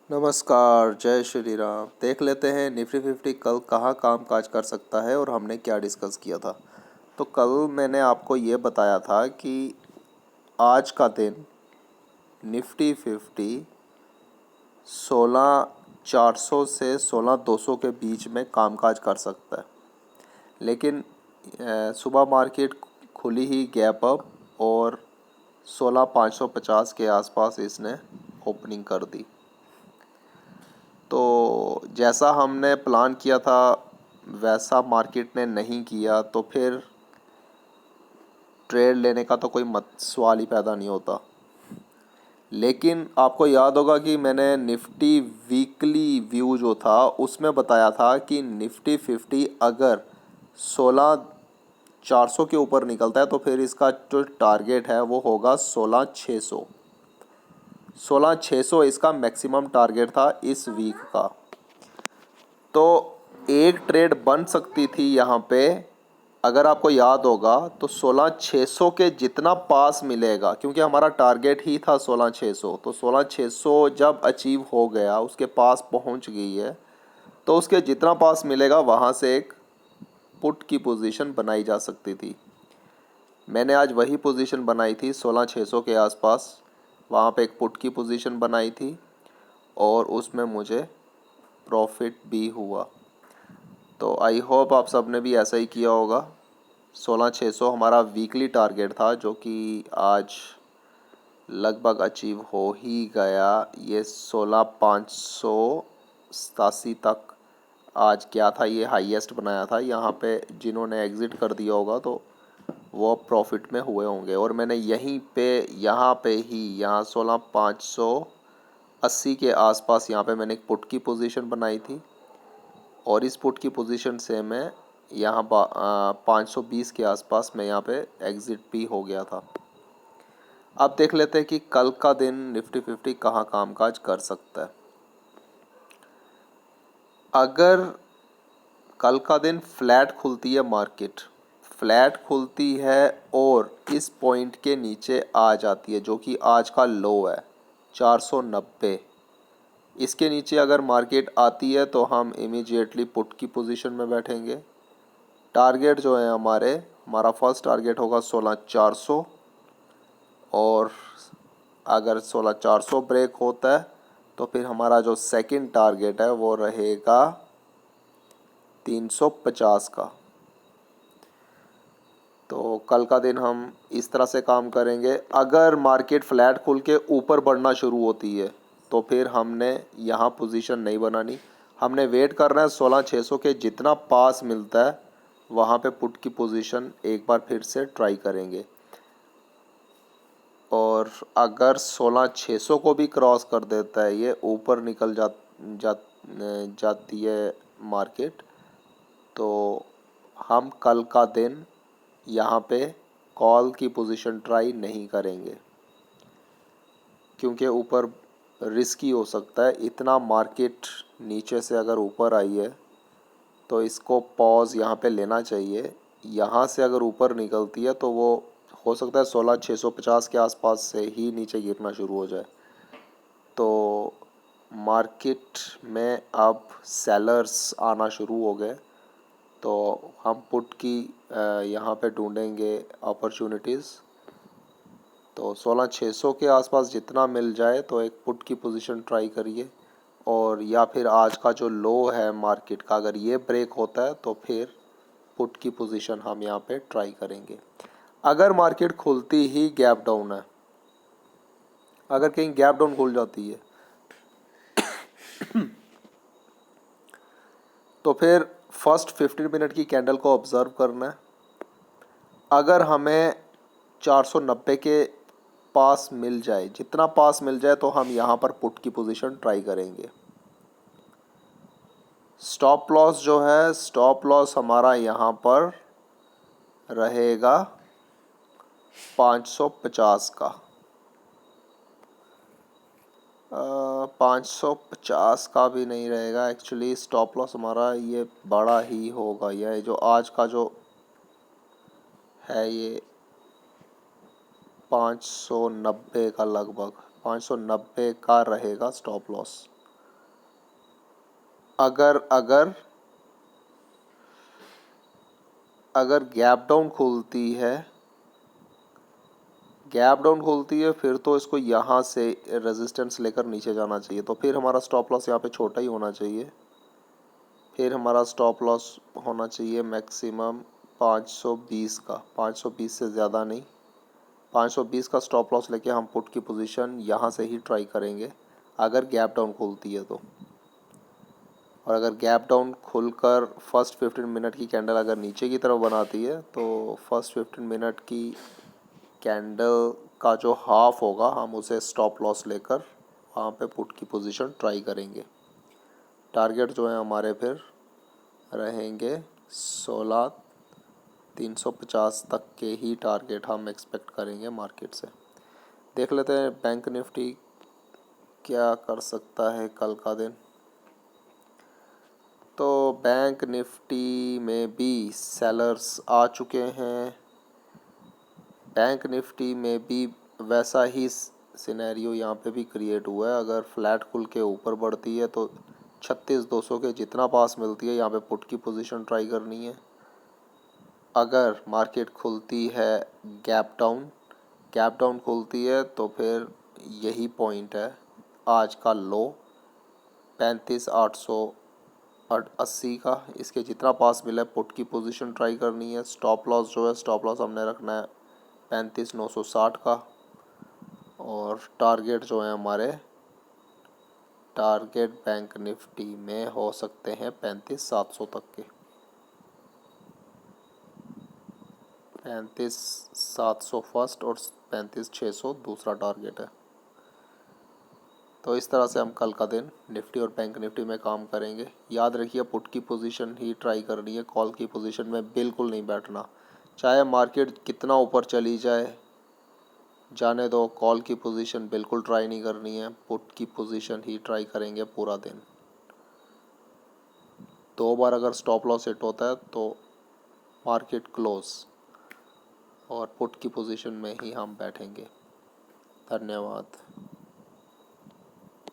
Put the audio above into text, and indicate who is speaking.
Speaker 1: नमस्कार, जय श्री राम। देख लेते हैं निफ्टी फिफ्टी कल कहाँ कामकाज कर सकता है और हमने क्या डिस्कस किया था। तो कल मैंने आपको ये बताया था कि आज का दिन निफ्टी फिफ्टी 16,400 से 16,200 के बीच में कामकाज कर सकता है, लेकिन सुबह मार्केट खुली ही गैप अप और 16,550 के आसपास इसने ओपनिंग कर दी। तो जैसा हमने प्लान किया था वैसा मार्केट ने नहीं किया, तो फिर ट्रेड लेने का तो कोई सवाल ही पैदा नहीं होता। लेकिन आपको याद होगा कि मैंने निफ्टी वीकली व्यू जो था उसमें बताया था कि निफ्टी फिफ्टी अगर 16,400 के ऊपर निकलता है तो फिर इसका जो टारगेट है वो होगा 16,600। 16,600 इसका मैक्सिमम टारगेट था इस वीक का। तो एक ट्रेड बन सकती थी यहाँ पे, अगर आपको याद होगा तो 16,600 के जितना पास मिलेगा, क्योंकि हमारा टारगेट ही था 16,600। तो 16,600 जब अचीव हो गया, उसके पास पहुँच गई है, तो उसके जितना पास मिलेगा वहाँ से एक पुट की पोजीशन बनाई जा सकती थी। मैंने आज वही पोजीशन बनाई थी 16,600 के आसपास। वहाँ पे एक पुट की पोजीशन बनाई थी और उसमें मुझे प्रॉफिट भी हुआ। तो आई होप आप सब ने भी ऐसा ही किया होगा। 16,600 हमारा वीकली टारगेट था, जो कि आज लगभग अचीव हो ही गया। ये 16,587 तक आज क्या था, ये हाईएस्ट बनाया था। यहाँ पे जिन्होंने एग्ज़िट कर दिया होगा तो वो प्रॉफिट में हुए होंगे। और मैंने यहीं पे यहाँ पे ही यहाँ 16,580 के आसपास यहाँ पे मैंने एक पुट की पोजीशन बनाई थी और इस पुट की पोजीशन से मैं यहाँ 520 के आसपास मैं यहाँ पे एग्ज़िट भी हो गया था। अब देख लेते हैं कि कल का दिन निफ्टी फिफ्टी कहाँ कामकाज कर सकता है। अगर कल का दिन फ्लैट खुलती है, मार्केट फ्लैट खुलती है और इस पॉइंट के नीचे आ जाती है, जो कि आज का लो है 490, इसके नीचे अगर मार्केट आती है तो हम इमीडिएटली पुट की पोजीशन में बैठेंगे। टारगेट जो है हमारा फर्स्ट टारगेट होगा 16,400, और अगर 16,400 ब्रेक होता है तो फिर हमारा जो सेकंड टारगेट है वो रहेगा 350 का। तो कल का दिन हम इस तरह से काम करेंगे। अगर मार्केट फ्लैट खुल के ऊपर बढ़ना शुरू होती है तो फिर हमने यहाँ पोजीशन नहीं बनानी, हमने वेट करना है 16,600 के जितना पास मिलता है वहाँ पे पुट की पोजीशन एक बार फिर से ट्राई करेंगे। और अगर 16,600 को भी क्रॉस कर देता है, ये ऊपर निकल जाती है मार्केट, तो हम कल का दिन यहाँ पे कॉल की पोजीशन ट्राई नहीं करेंगे, क्योंकि ऊपर रिस्की हो सकता है। इतना मार्केट नीचे से अगर ऊपर आई है तो इसको पॉज यहाँ पे लेना चाहिए। यहाँ से अगर ऊपर निकलती है तो वो हो सकता है 16,650 के आसपास से ही नीचे गिरना शुरू हो जाए। तो मार्केट में अब सेलर्स आना शुरू हो गए, तो हम पुट की यहाँ पे ढूंढेंगे अपॉर्चुनिटीज़। तो 16,600 के आसपास जितना मिल जाए तो एक पुट की पोजीशन ट्राई करिए, और या फिर आज का जो लो है मार्केट का अगर ये ब्रेक होता है तो फिर पुट की पोजीशन हम यहाँ पे ट्राई करेंगे। अगर मार्केट खुलती ही गैप डाउन है, अगर कहीं गैप डाउन खुल जाती है तो फिर फर्स्ट 15 मिनट की कैंडल को ऑब्ज़र्व करना है। अगर हमें 490 के पास मिल जाए, जितना पास मिल जाए, तो हम यहाँ पर पुट की पोजीशन ट्राई करेंगे। स्टॉप लॉस जो है, स्टॉप लॉस हमारा यहाँ पर रहेगा 550 का। 550 का भी नहीं रहेगा एक्चुअली, स्टॉप लॉस हमारा ये बड़ा ही होगा। यह जो आज का जो है ये 590 का, लगभग 590 का रहेगा स्टॉप लॉस। अगर अगर अगर गैप डाउन खुलती है, फिर तो इसको यहाँ से रेजिस्टेंस लेकर नीचे जाना चाहिए, तो फिर हमारा स्टॉप लॉस यहाँ पे छोटा ही होना चाहिए। फिर हमारा स्टॉप लॉस होना चाहिए मैक्सिमम 520 का, 520 से ज़्यादा नहीं। 520 का स्टॉप लॉस लेके हम पुट की पोजीशन यहाँ से ही ट्राई करेंगे अगर गैप डाउन खुलती है तो। और अगर गैप डाउन खुलकर फर्स्ट 15 मिनट की कैंडल अगर नीचे की तरफ बनाती है तो फर्स्ट 15 मिनट की कैंडल का जो हाफ होगा हम उसे स्टॉप लॉस लेकर वहाँ पे पुट की पोजीशन ट्राई करेंगे। टारगेट जो है हमारे फिर रहेंगे 16,350 तक के ही टारगेट हम एक्सपेक्ट करेंगे मार्केट से। देख लेते हैं बैंक निफ्टी क्या कर सकता है कल का दिन। तो बैंक निफ्टी में भी सेलर्स आ चुके हैं। बैंक निफ्टी में भी वैसा ही सिनेरियो यहाँ पे भी क्रिएट हुआ है। अगर फ्लैट खुल के ऊपर बढ़ती है तो 36,200 के जितना पास मिलती है यहाँ पे पुट की पोजीशन ट्राई करनी है। अगर मार्केट खुलती है गैप डाउन खुलती है तो फिर यही पॉइंट है आज का लो 35,880 का। इसके जितना पास मिला है पुट की पोजीशन ट्राई करनी है। स्टॉप लॉस जो है, स्टॉप लॉस हमने रखना है 35,960 का। और टारगेट जो है हमारे, टारगेट बैंक निफ्टी में हो सकते हैं 35,700 तक के। 35,700 फर्स्ट और 35,600 दूसरा टारगेट है। तो इस तरह से हम कल का दिन निफ्टी और बैंक निफ्टी में काम करेंगे। याद रखिए पुट की पोजीशन ही ट्राई करनी है, कॉल की पोजीशन में बिल्कुल नहीं बैठना। चाहे मार्केट कितना ऊपर चली जाए जाने दो, कॉल की पोजीशन बिल्कुल ट्राई नहीं करनी है, पुट की पोजीशन ही ट्राई करेंगे पूरा दिन। 2 बार अगर स्टॉप लॉस हिट होता है तो मार्केट क्लोज और पुट की पोजीशन में ही हम बैठेंगे। धन्यवाद।